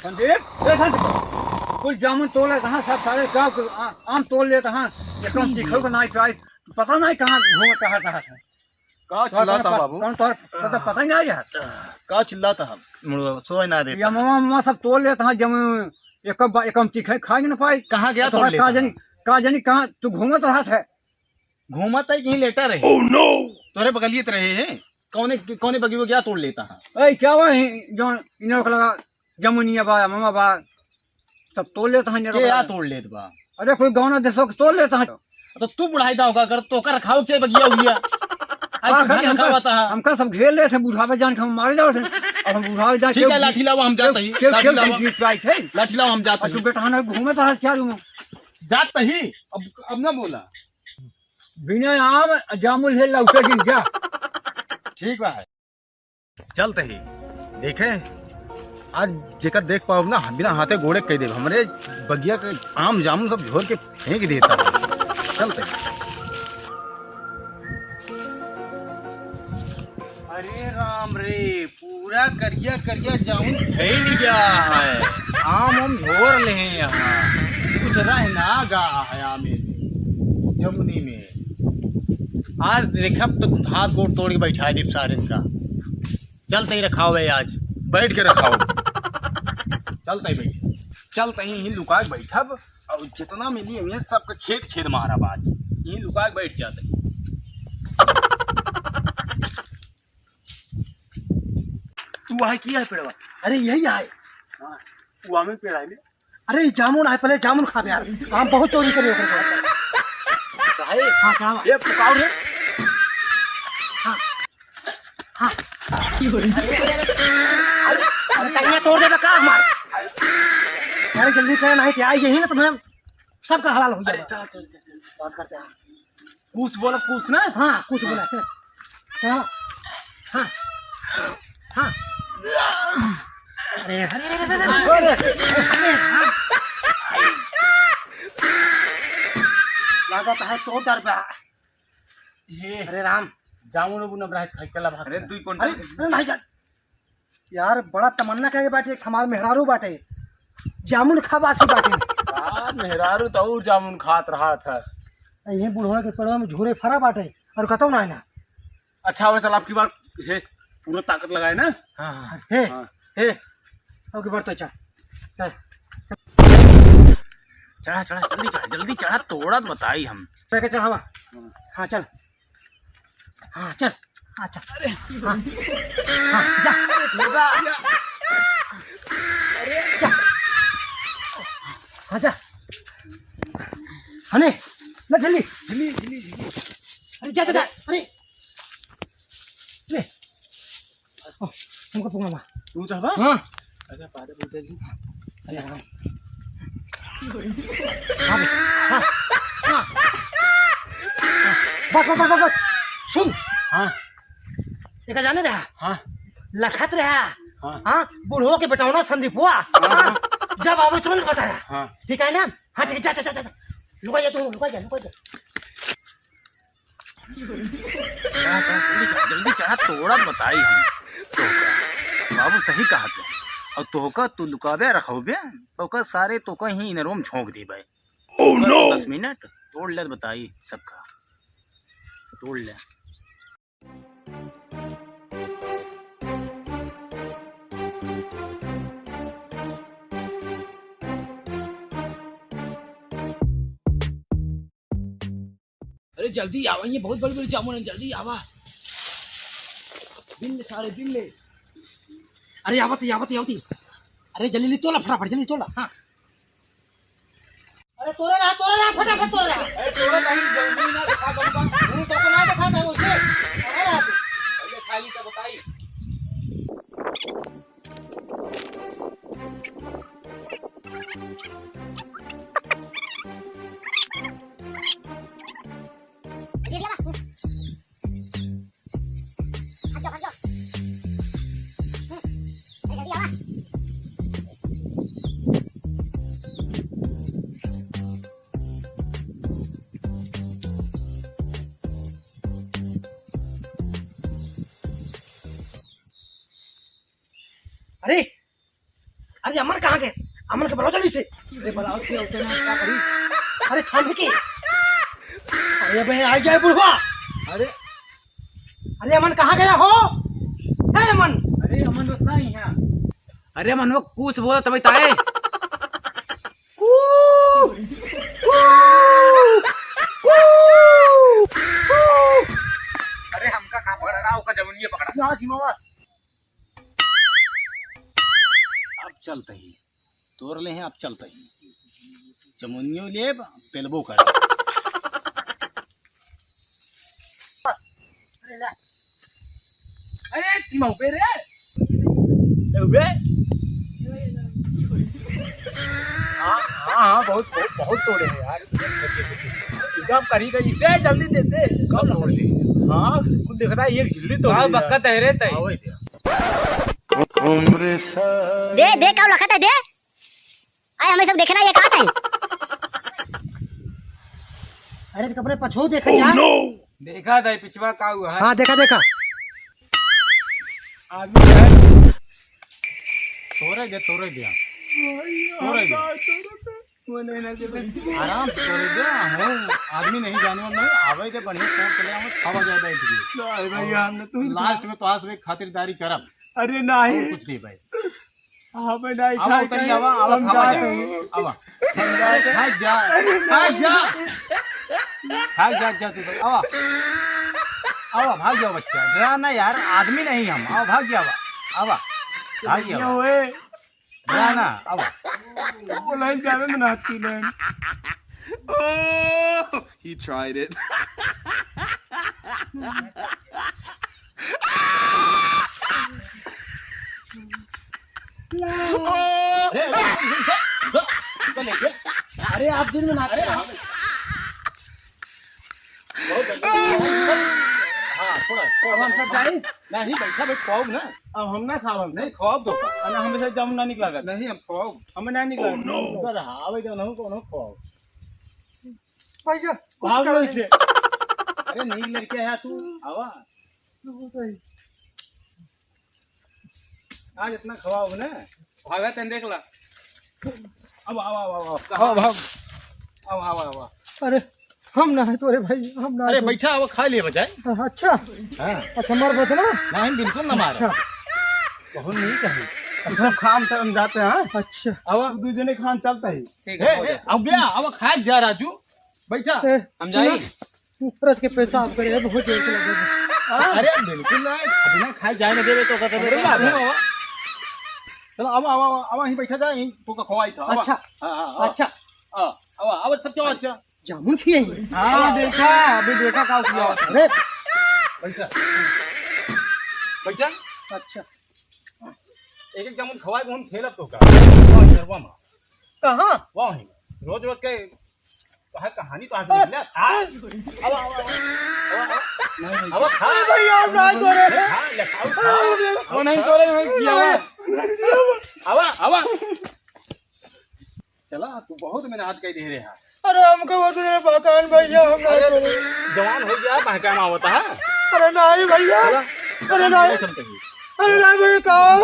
संदीप कुछ जामुन तोड़ ले कहाँ सब सारे गाँव आम तोड़ ले कहाँ एकदम तीखा को नहीं पाई पता नहीं कहाँ घूमता है कहाँ है का चिल्लाता बाबू कौन तो पता ही नहीं यार का चिल्लाता हम सोच ना दे या मामा सब तोड़ लेता है जामुन एकम तीखा खाएंगे ना पाई कहाँ गया तोड़ लेता कहाँ जानी कहाँ तू घूमत रहा था घूमता है कहीं लेटा रहे oh, no! तोरे बगलियत रहे हैं कौने बगी को क्या तोड़ लेता है क्या हुआ जो इन लोग लगा जमुनिया बा मामा बा सब तोड़ लेता है क्या तोड़ लेत बा अरे कोई गाँव देशों तोड़ लेता है तो तू बुढ़ाई दा होगा कर तो कर खाओ चे बगिया हुआ हमका सब घेर ले थे बुढ़ावे जान के हम मारे जाओ थे अब हम बुढ़ावे जान ठीक है लाठी लाओ हम जाते ही लाठी लाओ हम जाते तू बेटा ना घूमे तो चालू में जाते ही अब ना बोला बिना आम जामुन है लौटे दिन जा ठीक बा है चलते ही देखे आज जेकर देख पाओ ना बिना हाथे गोड़े कह दे हमरे बगिया के आम जामुन सब झोर के फेंक देता चलते अरे राम रे पूरा करिया करिया जामुन फैल गया है आम हम झोर ले हैं यहाँ कुछ रह ना गा है आमे जमुनी में आज देखा तो हाथ गोड़ तोड़ के बैठा दीप सारे का चलते ही रखाओ भाई आज बैठ के रखाओ चलते ही बैठ चलते ही लुका के बैठब और जितना मिली हमें सबका खेत खेत मारा आज यही लुका के बैठ जाते तू वहाँ किया है पेड़वा अरे यही है हाँ वो हमें पेड़ आए अरे जामुन आए पहले जामुन खा दे यार हम बहुत चोरी करे हाँ क्या ये पुकाओ रे हाँ हाँ अरे टंगना तोड़ देगा का हमार अरे जल्दी करे नहीं आई यही ना तुम्हें सबका हलाल हो जाएगा बात करते हैं कुछ बोला कुछ ना हाँ कुछ बोला हाँ हाँ हाँ अरे अरे लागत है तो डर पे ये अरे राम जामुन बुन रहा चला भाग अरे तू कौन अरे नहीं जा यार बड़ा तमन्ना कहे बाटे हमार मेहरारू बाटे जामुन खाबासी बाटे यार मेहरारू तो जामुन खात रहा था ये बुढ़वा के पेड़वा में झूरे फरा बाटे और कतो ना है ना अच्छा हो चल आपकी बार हे पूरा ताकत लगाए ना हाँ हे हे ओके बढ़ते चल चल चढ़ा चढ़ा जल्दी चढ़ा तोड़ा बताई हम लेके चल हवा हाँ चल हाँ चल हाँ चल अरे हाँ जा अरे जा हाँ जा हने ना जल्दी अरे जा जा अरे ले हमको पुंगा तू चाहता हाँ अच्छा पादे बोलते जी अरे हाँ हाँ हाँ बस सुन हाँ देखा जाने रहा हाँ लखत रहा हाँ हाँ बुढ़ो के बेटाओ ना संदीप हुआ हाँ जब आओ तुरंत बताया हाँ ठीक है ना हाँ ठीक है जा लुका जा तू लुका जा जल्दी चढ़ा तोड़ा बताई हम बाबू सही कहा थे और तोहका तू लुकाबे रखोबे तो सारे तोका ही नरोम झोंक दी भाई oh, no! 10 मिनट तोड़ ले बताई सबका तोड़ ले अरे जल्दी आवा ये बहुत बड़ी बड़ी जामुन है जल्दी आवा बिल सारे बिल ले अरे आवती अरे जल्दी तोला फटाफट जल्दी तोला हाँ अरे तोड़ा रहा फटाफट तोड़ा रहा अरे तोड़ा नहीं जल्दी ना दिखा दूंगा मुंह तो ना दिखा था उसे अरे पहले खाली तो बताई अरे अमन कहाँ गए? अमन के बुलाओ जल्दी से। अरे बुलाओ के होते ना क्या करी। अरे थाम के। अरे बहन आ गया बुढ़वा। अरे अरे अमन कहाँ गया हो? है अमन? अरे अमन उतना ही है। अरे मनवा कुछ बोला तभी ताए। अरे हमका कहाँ पकड़ा रहा उसका जमुनिया पकड़ा। अब चलते ही तोड़ ले हैं। अब चलते ही जमुनियो ले पेलबो कर। अरे तीमा पे रे। हाँ बहुत बहुत बहुत तोड़े हैं यार। एकदम करी गई दे जल्दी दे दे। कब तोड़ ले? हाँ कुछ दिख रहा है ये झिल्ली तोड़ का बक्कत है रे तई। दे दे क्या लखत है दे। आए हमें सब देखना ये कहाँ है। अरे कपड़े पछो देखा जा। देखा था पिछवा का हुआ है। हाँ देखा देखा। आदमी है। तोड़े दे तोड़े दे आराम से तोड़े दे। हम आदमी नहीं जाने वाला नहीं आवे दे बढ़िया तोड़ चले हम खावा जाए बैठ गए भैया हमने तो लास्ट में तो आस में खातिरदारी करब। अरे नहीं और कुछ नहीं भाई। हाँ मैं नहीं आवा उतरी आवा आवा खावा जा आवा खा जा जा तू तो आवा आवा भाग जाओ बच्चा डरा ना यार आदमी नहीं हम आओ भाग जाओ आवा भाग जाओ डरा ना आवा लाइन जावे में नाती line. Oh, he tried it. अरे आप दिन में ना अरे हाँ थोड़ा अब हम सब जाए नहीं बैठा बैठ खाओ ना। अब हम ना खाओ नहीं खाओ दो अरे हमें से जामुन ना निकला कर। नहीं हम खाओ हमें नहीं निकला कर आवे तो नहीं को खाओ। भैया भाग लो इसे। अरे नहीं लड़के है तू आवा आज इतना खवाओ ना भागा तन देख ला। अब आओ आओ आओ आओ भाग आओ आओ आओ। अरे हम ना है तोरे भाई हम ना। अरे बैठा अब खा लिए बचाए। अच्छा हाँ अच्छा मर बतना। नहीं बिल्कुल ना मारा बहुत नहीं कही सब खाम तरम जाते हैं। अच्छा अब दो जने खाम चलता है। ठीक है अब गया अब खा जा राजू बैठा ए, हम जाए। तू परस के पैसा आप करे बहुत जोर से लगेगा। अरे बिल्कुल नहीं बिना खाए जाए ना देवे तो कहते चलो अब अब अब यहीं बैठा जा यहीं तो का खवाई था अच्छा अच्छा अब अब सब क्या अच्छा जामुन खिए। हाँ देखा अभी देखा का किया। अरे बैठा बैठा अच्छा एक एक जामुन खवाए हम खेलब तो का वहाँ कहाँ? वहाँ रोज रोज के कहा कहानी तो आज ले अब अब खा भैया हम ना तोरे। खा ले खाओ वो नहीं तोड़े नहीं किया। आवा चला तू बहुत मेहनत कर दे रहे हैं। अरे हमको वो तुझे मकान भैया हम ना तोरे। जवान हो गया बहकाना होता है। अरे नहीं भैया। अरे नहीं चलते ही अरे नहीं भैया कहाँ?